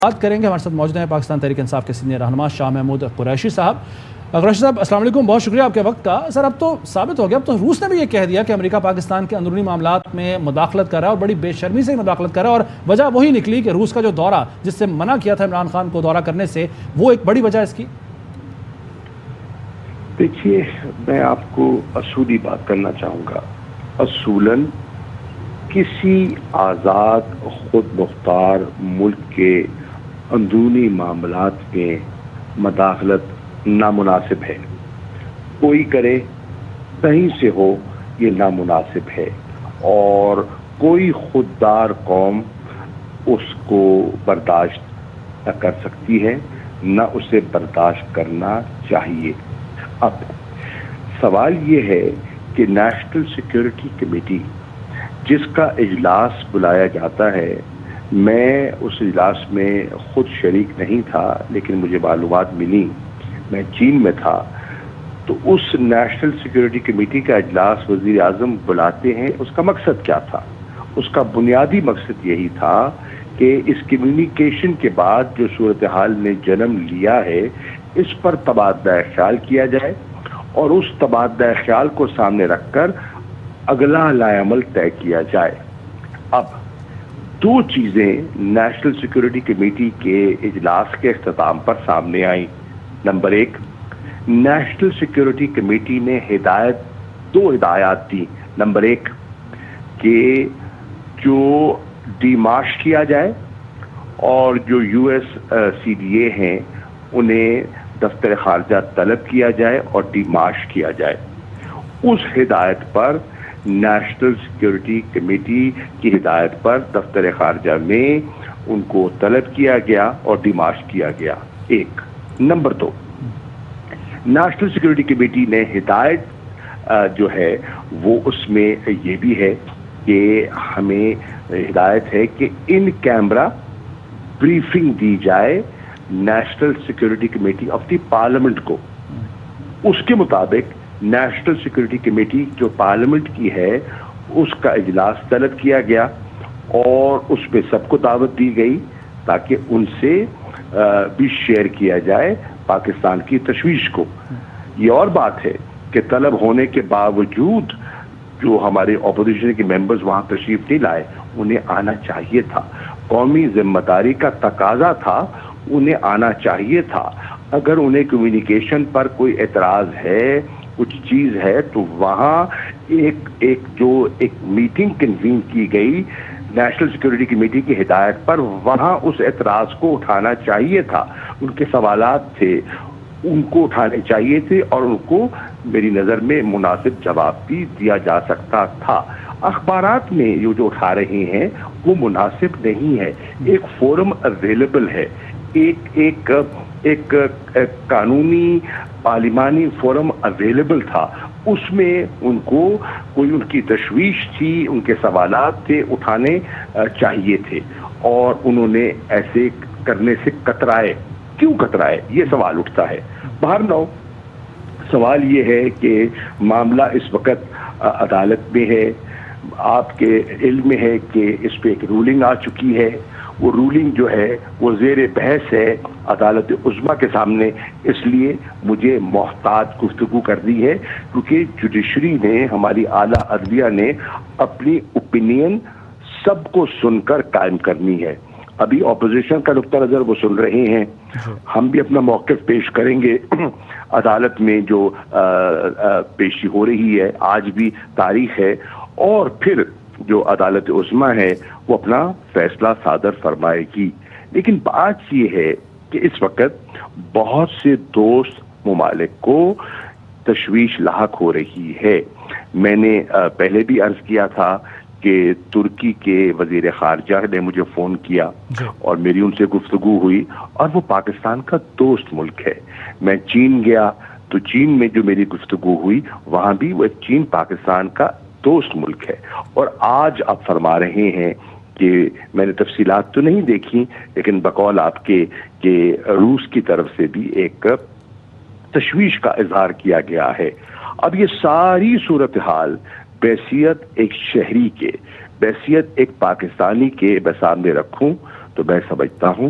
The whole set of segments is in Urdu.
بات کریں گے. ہمارے ساتھ موجود ہیں پاکستان تحریک انصاف کے سینئر رہنما شاہ محمود قریشی صاحب. قریشی صاحب السلام علیکم, بہت شکریہ آپ کے وقت کا. سر اب تو ثابت ہو گیا, اب تو روس نے بھی یہ کہہ دیا کہ امریکہ پاکستان کے اندرونی معاملات میں مداخلت کر رہا ہے اور بڑی بے شرمی سے مداخلت کر رہا ہے, اور وجہ وہی نکلی کہ روس کا جو دورہ جس سے منع کیا تھا عمران خان کو دورہ کرنے سے, وہ ایک بڑی وجہ اس کی. دیکھیے, میں آپ کو اصولی بات کرنا چاہوں گا. اصولاً کسی آزاد خود مختار ملک کے اندرونی معاملات میں مداخلت نامناسب ہے. کوئی کرے کہیں سے ہو, یہ نامناسب ہے, اور کوئی خوددار قوم اس کو برداشت نہ کر سکتی ہے, نہ اسے برداشت کرنا چاہیے. اب سوال یہ ہے کہ نیشنل سیکیورٹی کمیٹی جس کا اجلاس بلایا جاتا ہے, میں اس اجلاس میں خود شریک نہیں تھا, لیکن مجھے معلومات ملی, میں چین میں تھا, تو اس نیشنل سیکیورٹی کمیٹی کا اجلاس وزیر اعظم بلاتے ہیں. اس کا مقصد کیا تھا؟ اس کا بنیادی مقصد یہی تھا کہ اس کمیونیکیشن کے بعد جو صورتحال نے جنم لیا ہے اس پر تبادلہ خیال کیا جائے, اور اس تبادلہ خیال کو سامنے رکھ کر اگلا لائحہ عمل طے کیا جائے. اب دو چیزیں نیشنل سیکیورٹی کمیٹی کے اجلاس کے اختتام پر سامنے آئیں. نمبر ایک, نیشنل سیکیورٹی کمیٹی نے دو ہدایات دی. نمبر ایک کہ جو ڈی مارش کیا جائے, اور جو U S C D A ہیں انہیں دفتر خارجہ طلب کیا جائے اور ڈی مارش کیا جائے. اس ہدایت پر نیشنل سیکیورٹی کمیٹی کی ہدایت پر دفتر خارجہ میں ان کو طلب کیا گیا اور ڈی مارش کیا گیا. ایک. نمبر دو, نیشنل سیکیورٹی کمیٹی نے ہدایت جو ہے وہ اس میں یہ بھی ہے کہ ہمیں ہدایت ہے کہ ان کیمرہ بریفنگ دی جائے national security committee of the parliament کو. اس کے مطابق نیشنل سیکیورٹی کمیٹی جو پارلیمنٹ کی ہے اس کا اجلاس طلب کیا گیا, اور اس پہ سب کو دعوت دی گئی تاکہ ان سے بھی شیئر کیا جائے پاکستان کی تشویش کو. یہ اور بات ہے کہ طلب ہونے کے باوجود جو ہمارے اپوزیشن کے ممبرز وہاں تشریف نہیں لائے, انہیں آنا چاہیے تھا. قومی ذمہ داری کا تقاضا تھا, انہیں آنا چاہیے تھا. اگر انہیں کمیونیکیشن پر کوئی اعتراض ہے, کچھ چیز ہے, تو وہاں ایک میٹنگ کنوین کی گئی نیشنل سیکیورٹی کمیٹی کی ہدایت پر, وہاں اس اعتراض کو اٹھانا چاہیے تھا. ان کے سوالات تھے, ان کو اٹھانے چاہیے تھے, اور ان کو میری نظر میں مناسب جواب بھی دیا جا سکتا تھا. اخبارات میں یہ جو اٹھا رہے ہیں وہ مناسب نہیں ہے. ایک فورم اویلیبل ہے, ایک قانونی پارلیمانی فورم اویلیبل تھا, اس میں ان کو کوئی ان کی تشویش تھی, ان کے سوالات تھے, اٹھانے چاہیے تھے, اور انہوں نے ایسے کرنے سے کترائے. کیوں کترائے, یہ سوال اٹھتا ہے. بہرحال سوال یہ ہے کہ معاملہ اس وقت عدالت میں ہے. آپ کے علم میں ہے کہ اس پہ ایک رولنگ آ چکی ہے. وہ رولنگ جو ہے وہ زیر بحث ہے عدالت عظمیٰ کے سامنے. اس لیے مجھے محتاط گفتگو کرنی ہے, کیونکہ جوڈیشری نے, ہماری اعلیٰ عدلیہ نے اپنی اوپینین سب کو سن کر قائم کرنی ہے. ابھی اپوزیشن کا نقطہ نظر وہ سن رہے ہیں, ہم بھی اپنا موقف پیش کریں گے. عدالت میں جو پیشی ہو رہی ہے, آج بھی تاریخ ہے, اور پھر جو عدالت عظمیٰ ہے وہ اپنا فیصلہ صادر فرمائے گی. لیکن بات یہ ہے کہ اس وقت بہت سے دوست ممالک کو تشویش لاحق ہو رہی ہے. میں نے پہلے بھی عرض کیا تھا کہ ترکی کے وزیر خارجہ نے مجھے فون کیا اور میری ان سے گفتگو ہوئی, اور وہ پاکستان کا دوست ملک ہے. میں چین گیا تو چین میں جو میری گفتگو ہوئی وہاں بھی وہ چین پاکستان کا دوست ملک ہے. اور آج آپ فرما رہے ہیں کہ میں نے تفصیلات تو نہیں دیکھی, لیکن بقول آپ کے کہ روس کی طرف سے بھی ایک تشویش کا اظہار کیا گیا ہے. اب یہ ساری صورتحال بحیثیت ایک شہری کے, بحیثیت ایک پاکستانی کے میں سامنے رکھوں تو میں سمجھتا ہوں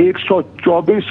124